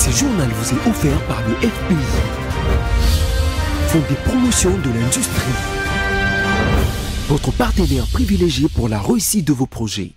Ce journal vous est offert par le FPI, Fonds de promotion de l'industrie, votre partenaire privilégié pour la réussite de vos projets.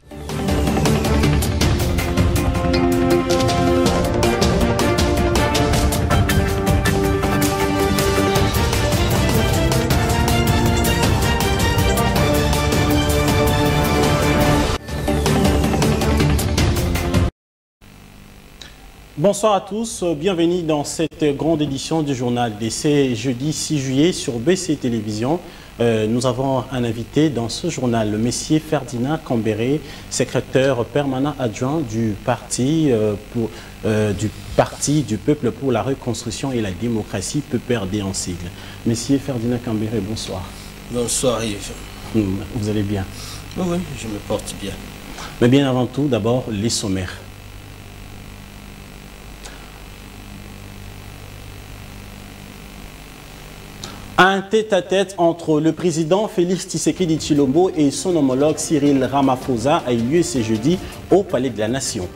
Bonsoir à tous, bienvenue dans cette grande édition du journal d'essai jeudi 6 juillet sur BC Télévision. Nous avons un invité dans ce journal, le monsieur Ferdinand Cambéré, secrétaire permanent adjoint du parti du Peuple pour la Reconstruction et la Démocratie, PPRD en sigle. Monsieur Ferdinand Cambéré, bonsoir. Bonsoir Yves. Vous allez bien? Oui, je me porte bien. Mais bien avant tout, d'abord les sommaires. Un tête-à-tête entre le président Félix Tshisekedi Tshilombo et son homologue Cyril Ramaphosa a eu lieu ce jeudi au Palais de la Nation.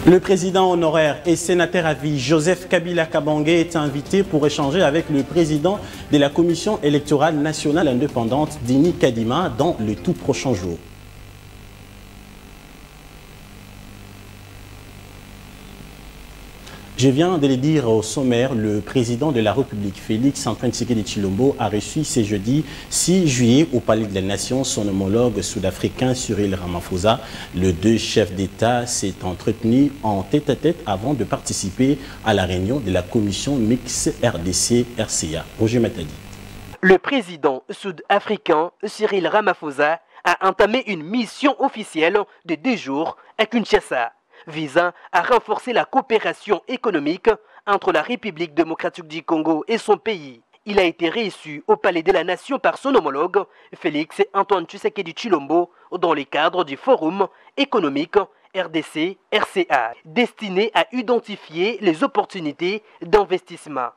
Le président honoraire et sénateur à vie Joseph Kabila Kabange est invité pour échanger avec le président de la Commission électorale nationale indépendante, Dini Kadima, dans les tout prochains jours. Je viens de le dire au sommaire, le président de la République, Félix Antoine Tshisekedi Tshilombo, a reçu ce jeudi 6 juillet au Palais de la Nation son homologue sud-africain Cyril Ramaphosa. Les deux chefs d'État s'est entretenu en tête-à-tête avant de participer à la réunion de la commission mixte RDC-RCA. Roger Matadi. Le président sud-africain Cyril Ramaphosa a entamé une mission officielle de 2 jours à Kinshasa, visant à renforcer la coopération économique entre la République démocratique du Congo et son pays. Il a été reçu au Palais de la Nation par son homologue, Félix Antoine Tshisekedi Tshilombo, dans le cadre du Forum économique RDC-RCA, destiné à identifier les opportunités d'investissement.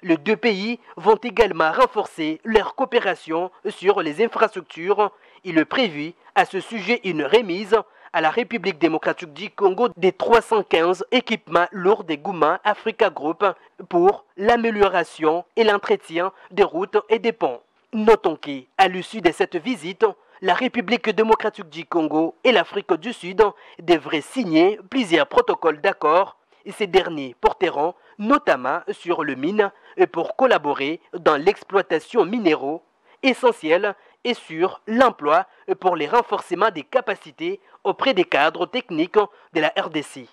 Les deux pays vont également renforcer leur coopération sur les infrastructures. Il est prévu à ce sujet une remise à la République démocratique du Congo des 315 équipements lourds des Gouma Africa Group pour l'amélioration et l'entretien des routes et des ponts. Notons qu'à l'issue de cette visite, la République démocratique du Congo et l'Afrique du Sud devraient signer plusieurs protocoles d'accord et ces derniers porteront notamment sur le mine pour collaborer dans l'exploitation minéraux essentiels et sur l'emploi pour les renforcements des capacités auprès des cadres techniques de la RDC.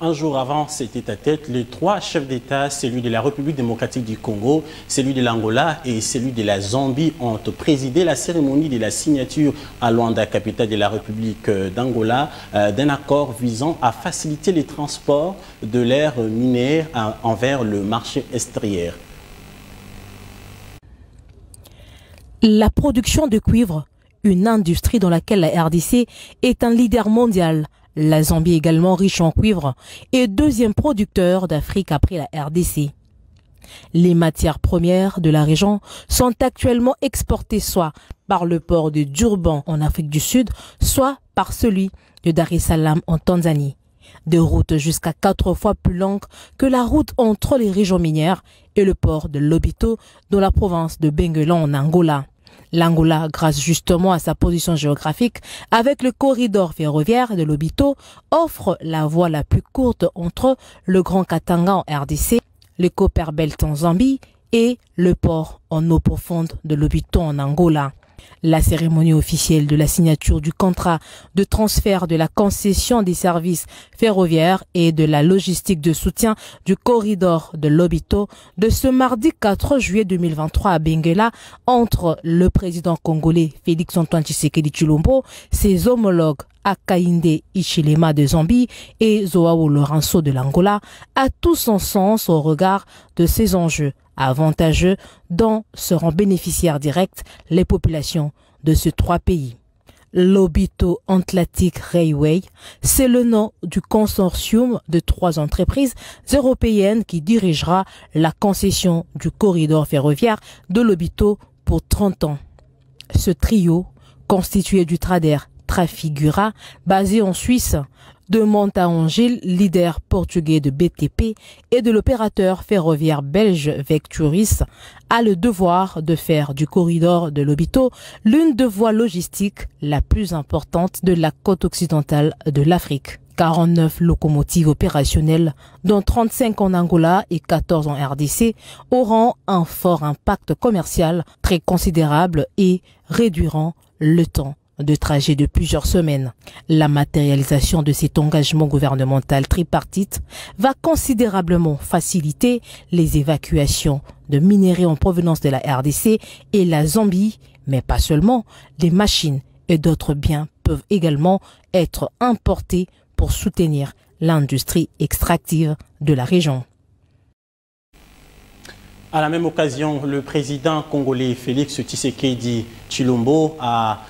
Un jour avant cet tête-à-tête, les 3 chefs d'État, celui de la République démocratique du Congo, celui de l'Angola et celui de la Zambie, ont présidé la cérémonie de la signature à Luanda, capitale de la République d'Angola, d'un accord visant à faciliter les transports de l'air minière envers le marché extérieur. La production de cuivre, une industrie dans laquelle la RDC est un leader mondial. La Zambie, également riche en cuivre, est 2e producteur d'Afrique après la RDC. Les matières premières de la région sont actuellement exportées soit par le port de Durban en Afrique du Sud, soit par celui de Dar es Salaam en Tanzanie. Des routes jusqu'à 4 fois plus longues que la route entre les régions minières et le port de Lobito dans la province de Benguela en Angola. L'Angola, grâce justement à sa position géographique avec le corridor ferroviaire de Lobito, offre la voie la plus courte entre le Grand Katanga en RDC, le Copperbelt en Zambie et le port en eau profonde de Lobito en Angola. La cérémonie officielle de la signature du contrat de transfert de la concession des services ferroviaires et de la logistique de soutien du corridor de Lobito de ce mardi 4 juillet 2023 à Benguela entre le président congolais Félix Antoine Tshisekedi Tshilombo, ses homologues Hakainde Hichilema de Zambie et Joao Lourenço de l'Angola, a tout son sens au regard de ces enjeux avantageux dont seront bénéficiaires directs les populations de ces 3 pays. Lobito Atlantic Railway, c'est le nom du consortium de 3 entreprises européennes qui dirigera la concession du corridor ferroviaire de Lobito pour 30 ans. Ce trio, constitué du trader Trafigura, basé en Suisse, de Montaongil, leader portugais de BTP, et de l'opérateur ferroviaire belge Vecturis, a le devoir de faire du corridor de Lobito l'une des voies logistiques la plus importante de la côte occidentale de l'Afrique. 49 locomotives opérationnelles, dont 35 en Angola et 14 en RDC, auront un fort impact commercial très considérable et réduiront le temps de trajet de plusieurs semaines. La matérialisation de cet engagement gouvernemental tripartite va considérablement faciliter les évacuations de minerais en provenance de la RDC et la Zambie, mais pas seulement. Des machines et d'autres biens peuvent également être importés pour soutenir l'industrie extractive de la région. À la même occasion, le président congolais Félix Tshisekedi Tshilombo a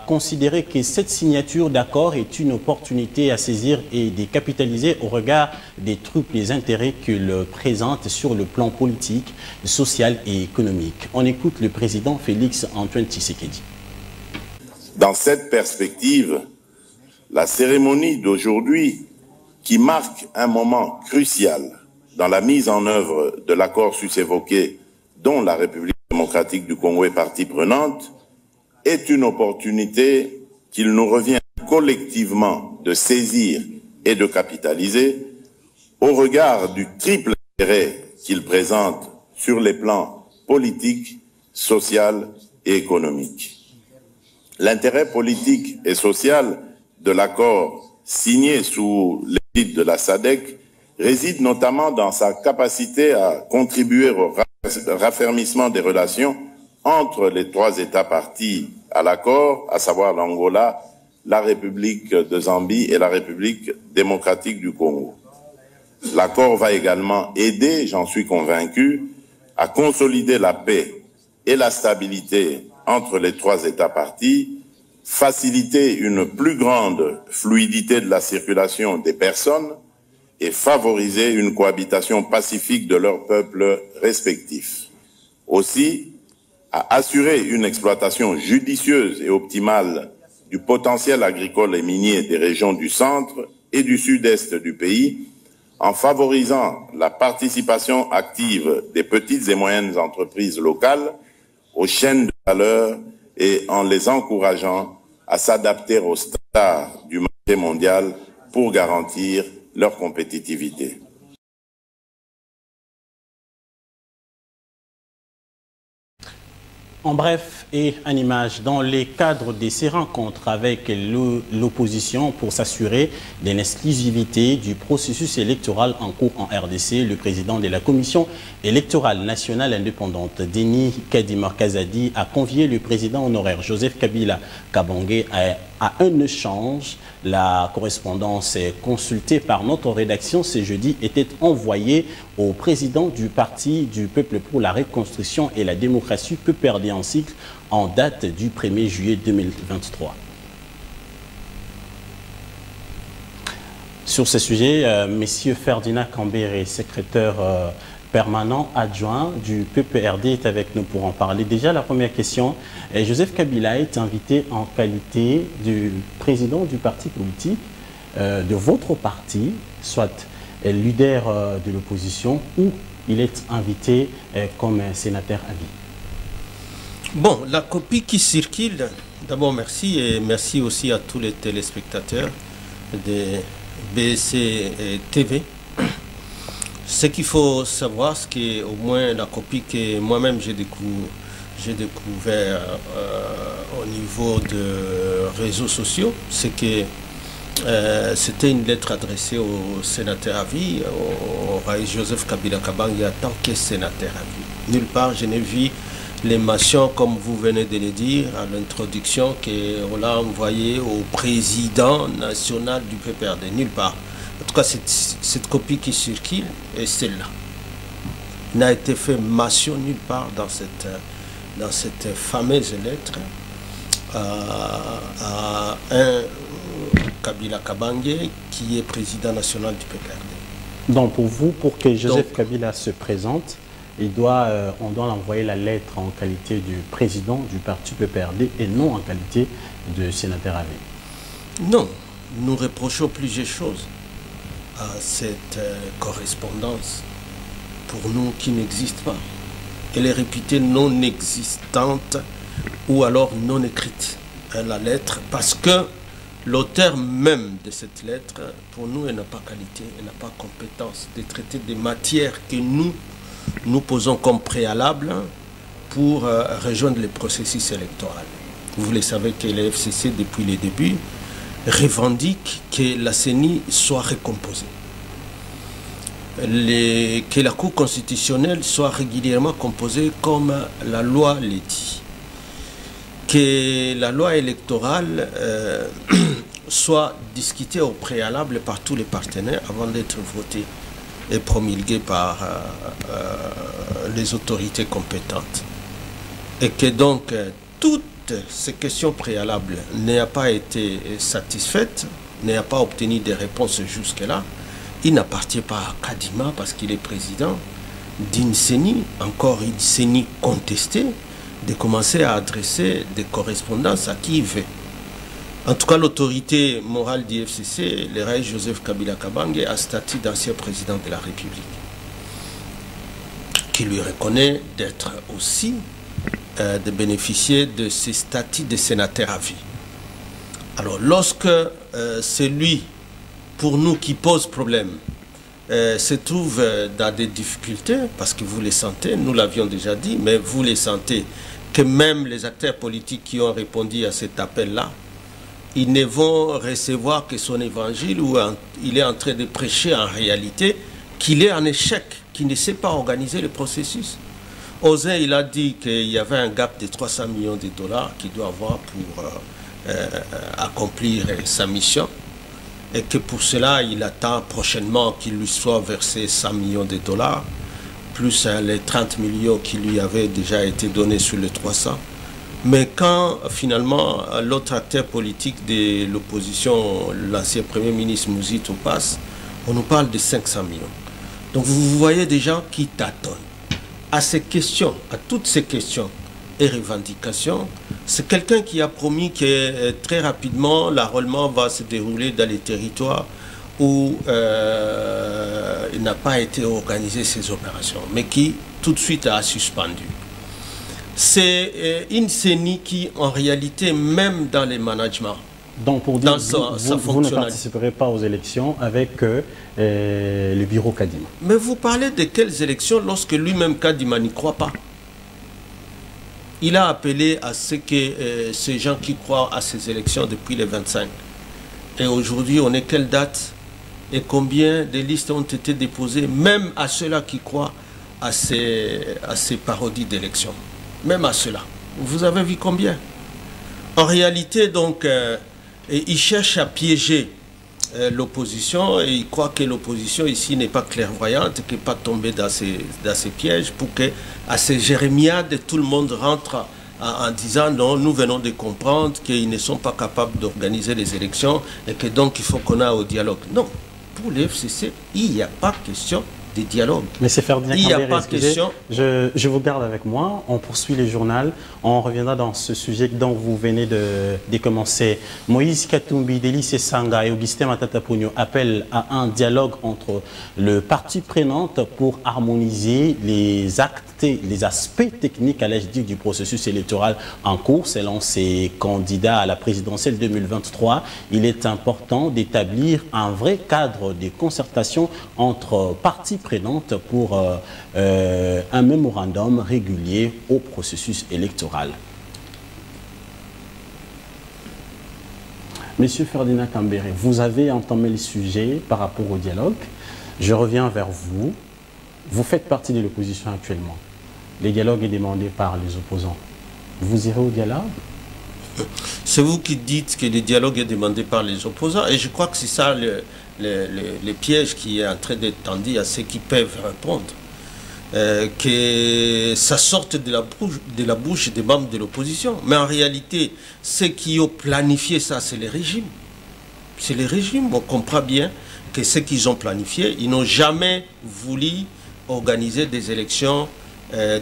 considéré que cette signature d'accord est une opportunité à saisir et de capitaliser au regard des triples intérêts qu'il présente sur le plan politique, social et économique. On écoute le président Félix Antoine Tshisekedi. Dans cette perspective, la cérémonie d'aujourd'hui, qui marque un moment crucial dans la mise en œuvre de l'accord sus-évoqué dont la République démocratique du Congo est partie prenante, est une opportunité qu'il nous revient collectivement de saisir et de capitaliser au regard du triple intérêt qu'il présente sur les plans politiques, social et économique. L'intérêt politique et social de l'accord signé sous l'égide de la SADC réside notamment dans sa capacité à contribuer au raffermissement des relations entre les trois États partis à l'accord, à savoir l'Angola, la République de Zambie et la République démocratique du Congo. L'accord va également aider, j'en suis convaincu, à consolider la paix et la stabilité entre les trois États partis, faciliter une plus grande fluidité de la circulation des personnes et favoriser une cohabitation pacifique de leurs peuples respectifs. Aussi, à assurer une exploitation judicieuse et optimale du potentiel agricole et minier des régions du centre et du sud-est du pays, en favorisant la participation active des petites et moyennes entreprises locales aux chaînes de valeur et en les encourageant à s'adapter aux standards du marché mondial pour garantir leur compétitivité. En bref et en image, dans les cadres de ces rencontres avec l'opposition pour s'assurer de l'exclusivité du processus électoral en cours en RDC, le président de la Commission électorale nationale indépendante, Denis Kadima Kazadi, a convié le président honoraire Joseph Kabila Kabange à un échange. La correspondance consultée par notre rédaction ce jeudi était envoyée au président du Parti du Peuple pour la Reconstruction et la Démocratie, PPRD en cycle, en date du 1er juillet 2023. Sur ce sujet, M. Ferdinand Kambere, secrétaire permanent adjoint du PPRD, est avec nous pour en parler. Déjà, la première question, Joseph Kabila est invité en qualité de président du parti politique de votre parti, soit leader de l'opposition, ou il est invité comme sénateur à vie. Bon, la copie qui circule, d'abord merci, et merci aussi à tous les téléspectateurs de BSC TV. Ce qu'il faut savoir, c'est qu'au moins la copie que moi-même j'ai découvert au niveau de réseaux sociaux, c'est que c'était une lettre adressée au sénateur à vie, au Joseph Kabila Kabange, en tant que sénateur à vie. Nulle part, je n'ai vu les mentions, comme vous venez de le dire à l'introduction, qu'on l'a envoyé au président national du PPRD. Nulle part. En tout cas, cette copie qui circule est celle-là. Il n'a été fait mention nulle part dans cette fameuse lettre à un Kabila Kabange qui est président national du PPRD. Donc pour vous, pour que Joseph Kabila se présente, on doit envoyer la lettre en qualité du président du parti PPRD et non en qualité de sénateur à vie. Non, nous reprochons plusieurs choses à cette correspondance, pour nous, qui n'existe pas. Elle est réputée non existante ou alors non écrite, la lettre, parce que l'auteur même de cette lettre, pour nous, elle n'a pas qualité, elle n'a pas compétence de traiter des matières que nous posons comme préalable pour rejoindre le processus électoral. Vous le savez que le FCC, depuis les débuts, revendique que la CENI soit recomposée. Que la Cour constitutionnelle soit régulièrement composée comme la loi le dit. Que la loi électorale soit discutée au préalable par tous les partenaires avant d'être votée et promulguée par les autorités compétentes. Et que donc toutes ces questions préalables n'aient pas été satisfaites, n'aient pas obtenu des réponses jusque-là. Il n'appartient pas à Kadima, parce qu'il est président d'une CENI, encore une CENI contestée, de commencer à adresser des correspondances à qui il veut. En tout cas, l'autorité morale du FCC, le Rai Joseph Kabila Kabange, a statut d'ancien président de la République, qui lui reconnaît d'être aussi, de bénéficier de ces statuts de sénateur à vie. Alors, lorsque c'est lui, pour nous, qui pose problème, se trouve dans des difficultés, parce que vous les sentez, nous l'avions déjà dit, mais vous les sentez, que même les acteurs politiques qui ont répondu à cet appel-là, ils ne vont recevoir que son évangile, où il est en train de prêcher en réalité qu'il est en échec, qu'il ne sait pas organiser le processus. Ozé, il a dit qu'il y avait un gap de 300 millions de dollars qu'il doit avoir pour accomplir sa mission, et que pour cela, il attend prochainement qu'il lui soit versé 100 millions de dollars, plus les 30 millions qui lui avaient déjà été donnés sur les 300. Mais quand finalement l'autre acteur politique de l'opposition, l'ancien Premier ministre Mouzi passe, on nous parle de 500 millions. Donc vous voyez des gens qui tâtonnent. À ces questions, à toutes ces questions et revendications, c'est quelqu'un qui a promis que très rapidement l'enrôlement va se dérouler dans les territoires où il n'a pas été organisé ces opérations, mais qui tout de suite a suspendu. C'est une CENI qui, en réalité, même dans les managements, donc pour dire, vous ne participerez pas aux élections avec le bureau Kadima. Mais vous parlez de quelles élections lorsque lui-même Kadima n'y croit pas? Il a appelé à ce que ces gens qui croient à ces élections depuis les 25. Et aujourd'hui, on est quelle date? Et combien de listes ont été déposées, même à ceux-là qui croient à ces parodies d'élections? Même à ceux-là. Vous avez vu combien? En réalité, donc, il cherche à piéger l'opposition, et il croit que l'opposition ici n'est pas clairvoyante, qu'elle n'est pas tombée dans ces pièges, pour que à ces jérémiades, tout le monde rentre en disant non, nous venons de comprendre qu'ils ne sont pas capables d'organiser les élections et que donc il faut qu'on aille au dialogue. Non, pour le FCC, il n'y a pas question de dialogue. Mais c'est Ferdinand il n'y a pas question. Je vous garde avec moi, on poursuit le journal, on reviendra dans ce sujet dont vous venez de commencer. Moïse Katumbi, Délice Sanga et Augustin Matata-Pogno appellent à un dialogue entre le parti prenante pour harmoniser les actes, les aspects techniques, allais-je dire, du processus électoral en cours. Selon ces candidats à la présidentielle 2023, il est important d'établir un vrai cadre de concertation entre partis prenantes pour un mémorandum régulier au processus électoral. Monsieur Ferdinand Kambere, vous avez entamé le sujet par rapport au dialogue. Je reviens vers vous. Vous faites partie de l'opposition actuellement. Le dialogue est demandé par les opposants. Vous irez au dialogue? C'est vous qui dites que le dialogue est demandé par les opposants, et je crois que c'est ça le piège qui est en train d'être tendu à ceux qui peuvent répondre. Que ça sorte de la bouche des membres de l'opposition. Mais en réalité, ceux qui ont planifié ça, c'est les régimes. C'est les régimes. On comprend bien que ceux qu'ils ont planifié, ils n'ont jamais voulu organiser des élections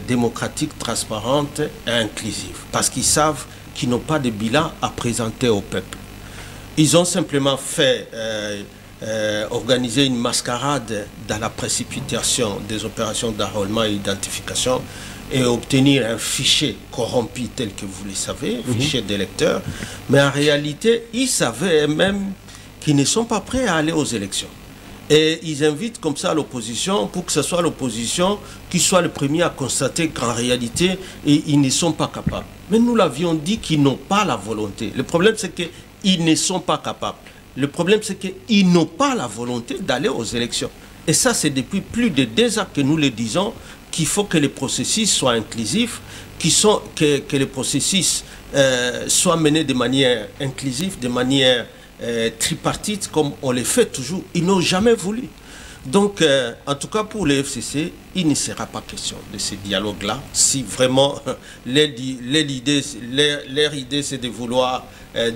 démocratique, transparente et inclusive. Parce qu'ils savent qu'ils n'ont pas de bilan à présenter au peuple. Ils ont simplement fait organiser une mascarade dans la précipitation des opérations d'enrôlement et d'identification et obtenir un fichier corrompu tel que vous le savez, fichier d'électeurs. Mais en réalité, ils savaient eux-mêmes qu'ils ne sont pas prêts à aller aux élections. Et ils invitent comme ça l'opposition pour que ce soit l'opposition qui soit le premier à constater qu'en réalité, ils ne sont pas capables. Mais nous l'avions dit qu'ils n'ont pas la volonté. Le problème, c'est qu'ils ne sont pas capables. Le problème, c'est qu'ils n'ont pas la volonté d'aller aux élections. Et ça, c'est depuis plus de 2 ans que nous le disons, qu'il faut que les processus soient inclusifs, que les processus soient menés de manière inclusive, de manière tripartite, comme on le fait toujours. Ils n'ont jamais voulu. Donc, en tout cas pour les FCC, il ne sera pas question de ce dialogue-là, si vraiment leur idée c'est de vouloir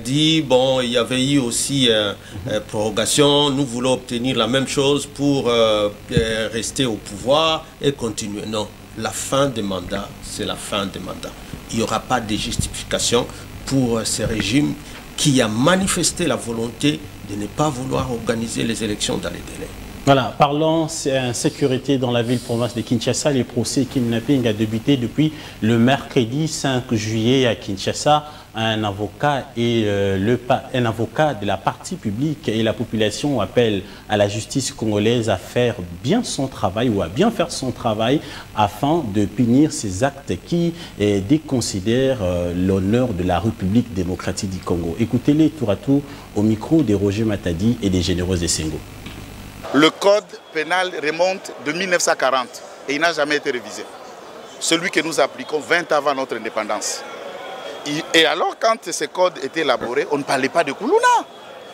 dire, bon, il y avait eu aussi prorogation, nous voulons obtenir la même chose pour rester au pouvoir et continuer. Non, la fin des mandats, c'est la fin des mandats. Il n'y aura pas de justification pour ce régime qui a manifesté la volonté de ne pas vouloir organiser les élections dans les délais. Voilà, parlons sécurité dans la ville-province de Kinshasa. Les procès kidnapping a débuté depuis le mercredi 5 juillet à Kinshasa. Un avocat de la partie publique et la population appellent à la justice congolaise à faire bien son travail ou à bien faire son travail afin de punir ces actes qui déconsidèrent l'honneur de la République démocratique du Congo. Écoutez-les tour à tour au micro de Roger Matadi et des Généreux de Sengo. Le code pénal remonte de 1940 et il n'a jamais été révisé. Celui que nous appliquons 20 ans avant notre indépendance. Et alors, quand ce code était élaboré, on ne parlait pas de Koulouna.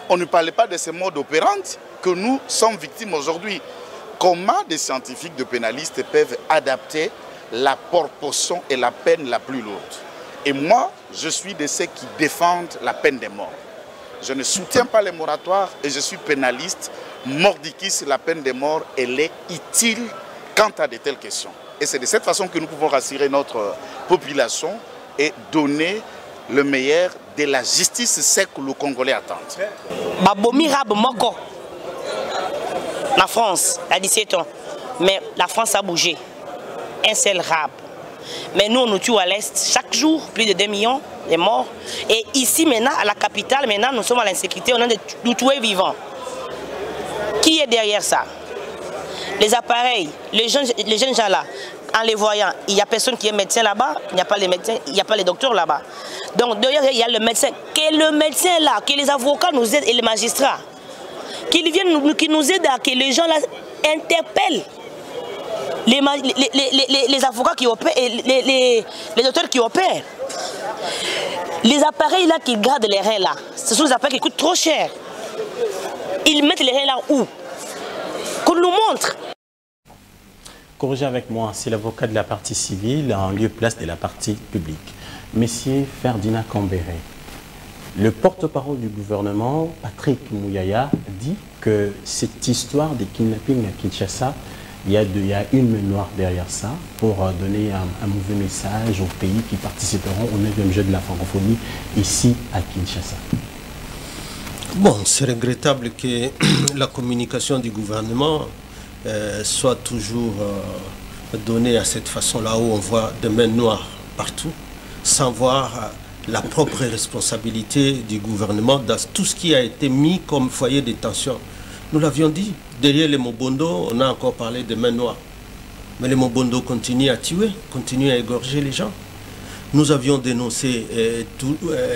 On ne parlait pas de ces modes opérants que nous sommes victimes aujourd'hui. Comment des scientifiques, de pénalistes peuvent adapter la proportion et la peine la plus lourde? Et moi, je suis de ceux qui défendent la peine de mort. Je ne soutiens pas les moratoires et je suis pénaliste. Mordicus, la peine de mort, elle est utile quant à de telles questions. Et c'est de cette façon que nous pouvons rassurer notre population et donner le meilleur de la justice, c'est que le Congolais attend. Babomi Rab Moko, la France, à 17 ans. Mais la France a bougé. Un seul rab. Mais nous, on nous tue à l'Est. Chaque jour, plus de 2 millions de morts. Et ici, maintenant, à la capitale, maintenant, nous sommes à l'insécurité. On a de nous tuer vivants. Qui est derrière ça? Les appareils, les jeunes gens là, en les voyant, il n'y a personne qui est médecin là-bas, il n'y a pas les médecins, il n'y a pas les docteurs là-bas. Donc derrière, il y a le médecin. Que le médecin là, que les avocats nous aident et les magistrats, qu'ils viennent, qu'ils nous aident à que les gens là interpellent les avocats qui opèrent et les docteurs qui opèrent. Les appareils là qui gardent les reins là, ce sont des appareils qui coûtent trop cher. Ils mettent les reins là où? Qu'on nous montre. Corrigez avec moi, c'est l'avocat de la partie civile en lieu-place de la partie publique. Monsieur Ferdinand Kambere, le porte-parole du gouvernement, Patrick Mouyaya, dit que cette histoire de kidnapping à Kinshasa, il y a une main noire derrière ça pour donner un mauvais message aux pays qui participeront au 9e jeu de la francophonie ici à Kinshasa. Bon, c'est regrettable que la communication du gouvernement soit toujours donnée à cette façon-là où on voit des mains noires partout, sans voir la propre responsabilité du gouvernement dans tout ce qui a été mis comme foyer de tension. Nous l'avions dit, derrière les Mobondo, on a encore parlé de mains noires. Mais les Mobondo continuent à tuer, continuent à égorger les gens. Nous avions dénoncé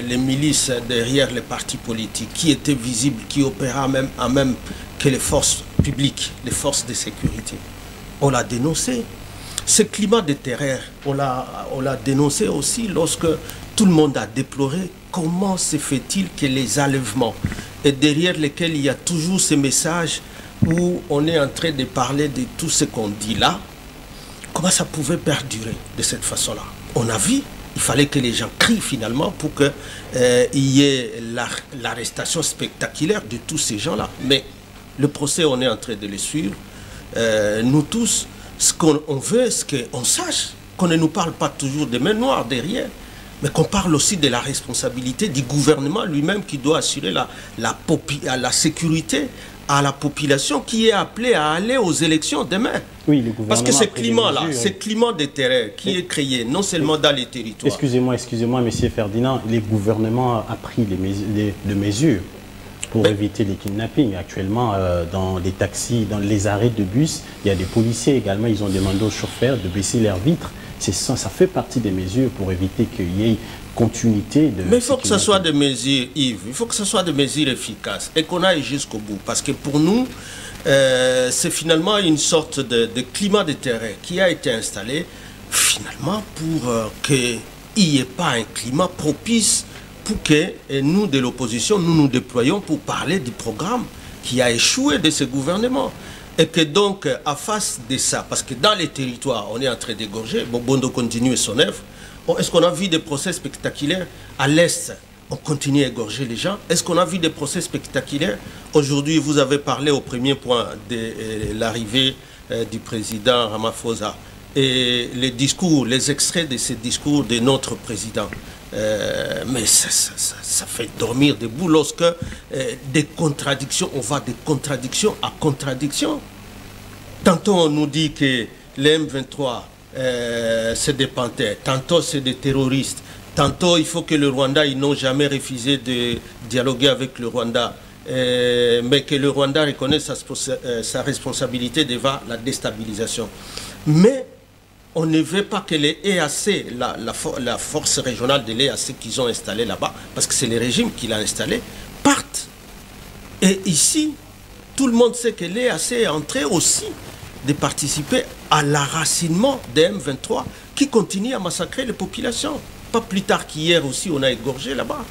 les milices derrière les partis politiques qui étaient visibles, qui opéraient même que les forces publiques, les forces de sécurité. On l'a dénoncé. Ce climat de terreur, on l'a dénoncé aussi lorsque tout le monde a déploré comment se fait-il que les enlèvements, et derrière lesquels il y a toujours ces messages où on est en train de parler de tout ce qu'on dit là, comment ça pouvait perdurer de cette façon-là? On a vu. Il fallait que les gens crient finalement pour qu'il y ait l'arrestation spectaculaire de tous ces gens-là. Mais le procès, on est en train de le suivre. Nous tous, ce qu'on veut, c'est qu'on sache qu'on ne nous parle pas toujours des mains noires derrière, mais qu'on parle aussi de la responsabilité du gouvernement lui-même qui doit assurer la sécurité à la population qui est appelée à aller aux élections demain. Oui, le gouvernement. Parce que ce climat-là, ce climat de terreur qui est créé, non seulement dans les territoires. Excusez-moi, monsieur Ferdinand, le gouvernement a pris des mesures pour éviter les kidnappings. Actuellement, dans les taxis, dans les arrêts de bus, il y a des policiers également, ils ont demandé aux chauffeurs de baisser leurs vitres. Ça fait partie des mesures pour éviter qu'il y ait continuité de... Mais il faut que ce soit des mesures, Yves, il faut que ce soit des mesures efficaces et qu'on aille jusqu'au bout. Parce que pour nous, c'est finalement une sorte de climat de terreur qui a été installé finalement pour qu'il n'y ait pas un climat propice pour que nous, de l'opposition, nous nous déployons pour parler du programme qui a échoué de ce gouvernement. Et que donc, à face de ça, parce que dans les territoires, on est en train d'égorger, Bondo continue son œuvre. Est-ce qu'on a vu des procès spectaculaires à l'Est? On continue à égorger les gens. Est-ce qu'on a vu des procès spectaculaires? Aujourd'hui, vous avez parlé au premier point de l'arrivée du président Ramaphosa. Et les discours, les extraits de ces discours de notre président. Mais ça fait dormir debout lorsque des contradictions, on va de contradiction à contradiction. Tantôt on nous dit que les M23 c'est des panthères, tantôt c'est des terroristes, tantôt il faut que le Rwanda, ils n'ont jamais refusé de dialoguer avec le Rwanda, mais que le Rwanda reconnaisse sa responsabilité devant la déstabilisation. Mais on ne veut pas que les EAC, la force régionale de l'EAC qu'ils ont installée là-bas, parce que c'est le régime qui l'a installé, partent. Et ici, tout le monde sait que l'EAC est en train aussi de participer à l'arracinement des M23 qui continuent à massacrer les populations. Pas plus tard qu'hier aussi, on a égorgé là-bas.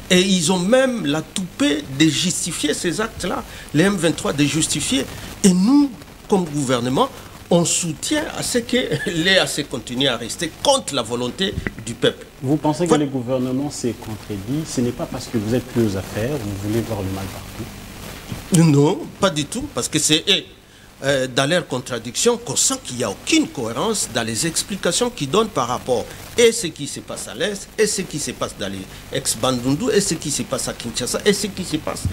Et ils ont même la toupée de justifier ces actes-là, les M23 de justifier. Et nous, comme gouvernement, on soutient à ce que l'EAC continue à rester contre la volonté du peuple. Vous pensez que le gouvernement s'est contredit? Ce n'est pas parce que vous êtes plus aux affaires, vous voulez voir le mal partout? Non, pas du tout, parce que c'est dans leur contradiction qu'on sent qu'il n'y a aucune cohérence dans les explications qu'ils donnent par rapport à ce qui se passe à l'Est, et ce qui se passe dans les ex-Bandundu, et ce qui se passe à Kinshasa, et ce qui se passe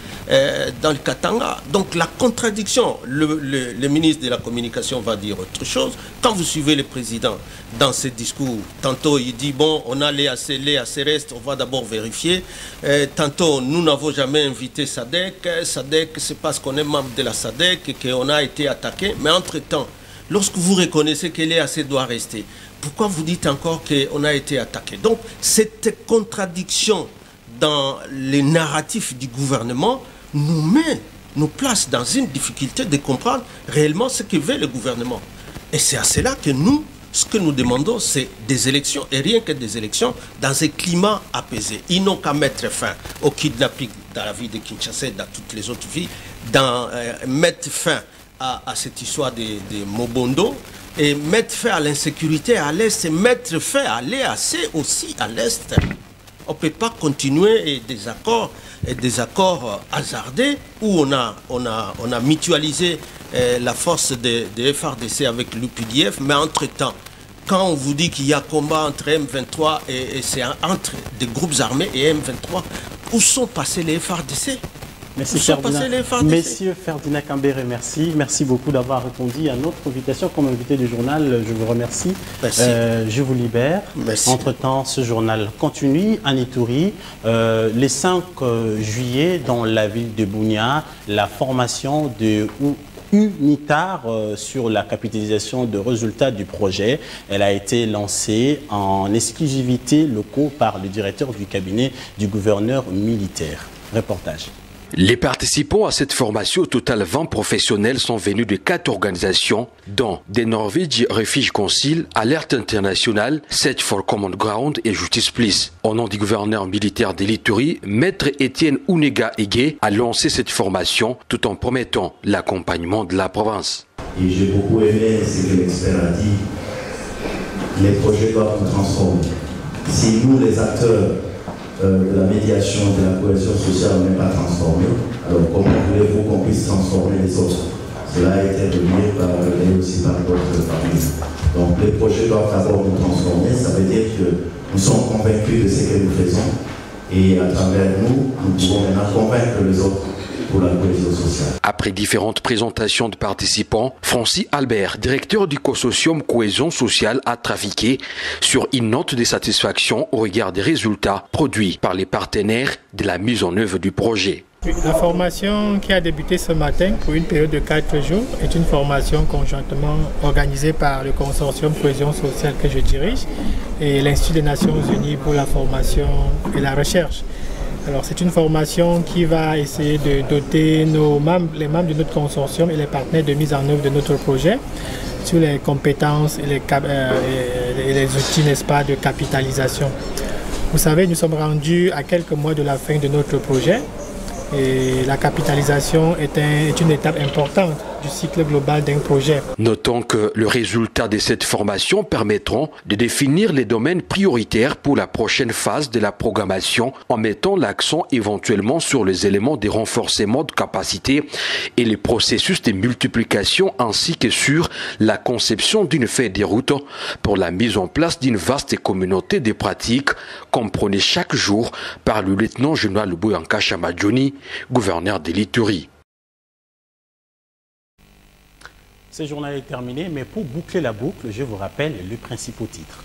dans le Katanga. Donc la contradiction, le ministre de la Communication va dire autre chose. Quand vous suivez le président dans ses discours, tantôt il dit, bon, on a l'EAC reste, on va d'abord vérifier. Tantôt, nous n'avons jamais invité SADC. SADC, c'est parce qu'on est membre de la SADC et qu'on a été attaqué. Mais entre-temps, lorsque vous reconnaissez que l'EAC doit rester, pourquoi vous dites encore qu'on a été attaqué? Donc, cette contradiction dans les narratifs du gouvernement nous place dans une difficulté de comprendre réellement ce que veut le gouvernement. Et c'est à cela que nous, ce que nous demandons, c'est des élections, et rien que des élections, dans un climat apaisé. Ils n'ont qu'à mettre fin au kidnapping dans la ville de Kinshasa et dans toutes les autres villes, mettre fin à cette histoire de Mobondo, et mettre fin à l'insécurité à l'Est, et mettre fin à l'EAC aussi à l'Est. On ne peut pas continuer des accords hasardés où on a mutualisé la force de FARDC avec l'UPDF, mais entre-temps, quand on vous dit qu'il y a combat entre M23 et c'est entre des groupes armés et M23, où sont passés les FARDC? Monsieur Ferdinand Kambere, merci. Merci beaucoup d'avoir répondu à notre invitation comme invité du journal. Je vous remercie. Merci. Je vous libère. Merci. Entre-temps, ce journal continue à Ituri. Les 5 juillet, dans la ville de Bunia, la formation de UNITAR sur la capitalisation de résultats du projet. Elle a été lancée en exclusivité locaux par le directeur du cabinet du gouverneur militaire. Reportage. Les participants à cette formation, au total 20 professionnels, sont venus de 4 organisations, dont The Norwich Refugee Council, Alerte International, Search for Common Ground et Justice Please. Au nom du gouverneur militaire de l'Ituri, Maître Étienne Ounega Igué a lancé cette formation tout en promettant l'accompagnement de la province. Et j'ai beaucoup aimé ce que l'expert a dit. Les projets doivent nous transformer. Si nous, les acteurs de la médiation, de la cohésion sociale, on n'est pas transformé, alors comment voulez-vous qu'on puisse transformer les autres? Cela a été relayé aussi par d'autres familles. Donc les projets doivent d'abord nous transformer, ça veut dire que nous sommes convaincus de ce que nous faisons et à travers nous, nous pouvons maintenant convaincre les autres pour la cohésion sociale. Après différentes présentations de participants, Francis Albert, directeur du consortium Cohésion sociale, a trafiqué sur une note de satisfaction au regard des résultats produits par les partenaires de la mise en œuvre du projet. La formation qui a débuté ce matin pour une période de 4 jours est une formation conjointement organisée par le consortium Cohésion sociale que je dirige et l'Institut des Nations Unies pour la formation et la recherche. Alors c'est une formation qui va essayer de doter les membres de notre consortium et les partenaires de mise en œuvre de notre projet sur les compétences et les outils, n'est-ce pas, de capitalisation. Vous savez, nous sommes rendus à quelques mois de la fin de notre projet. Et la capitalisation est une étape importante du cycle global d'un projet. Notons que le résultat de cette formation permettront de définir les domaines prioritaires pour la prochaine phase de la programmation en mettant l'accent éventuellement sur les éléments de renforcement de capacité et les processus de multiplication ainsi que sur la conception d'une feuille de route pour la mise en place d'une vaste communauté de pratiques comprenée chaque jour par le lieutenant-général Bouyanka Chamadjoni, gouverneur de l'Ituri. Ce journal est terminé, mais pour boucler la boucle, je vous rappelle le principal titre.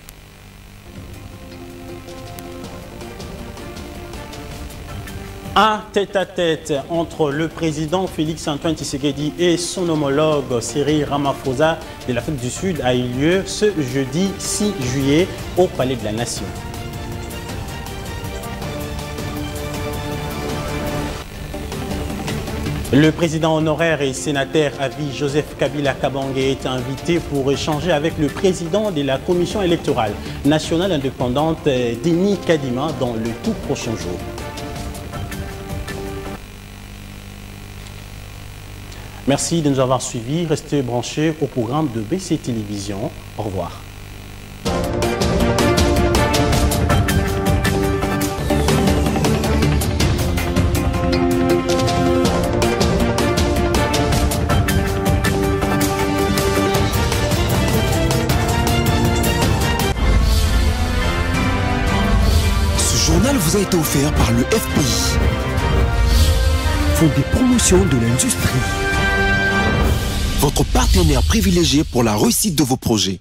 Un tête-à-tête entre le président Félix-Antoine Tshisekedi et son homologue Cyril Ramaphosa de l'Afrique du Sud a eu lieu ce jeudi 6 juillet au Palais de la Nation. Le président honoraire et sénateur à vie Joseph Kabila Kabange est invité pour échanger avec le président de la Commission électorale nationale indépendante, Denis Kadima, dans le tout prochain jour. Merci de nous avoir suivis. Restez branchés au programme de BC Télévision. Au revoir. Vous a été offert par le FPI, Fonds de promotion de l'industrie, votre partenaire privilégié pour la réussite de vos projets.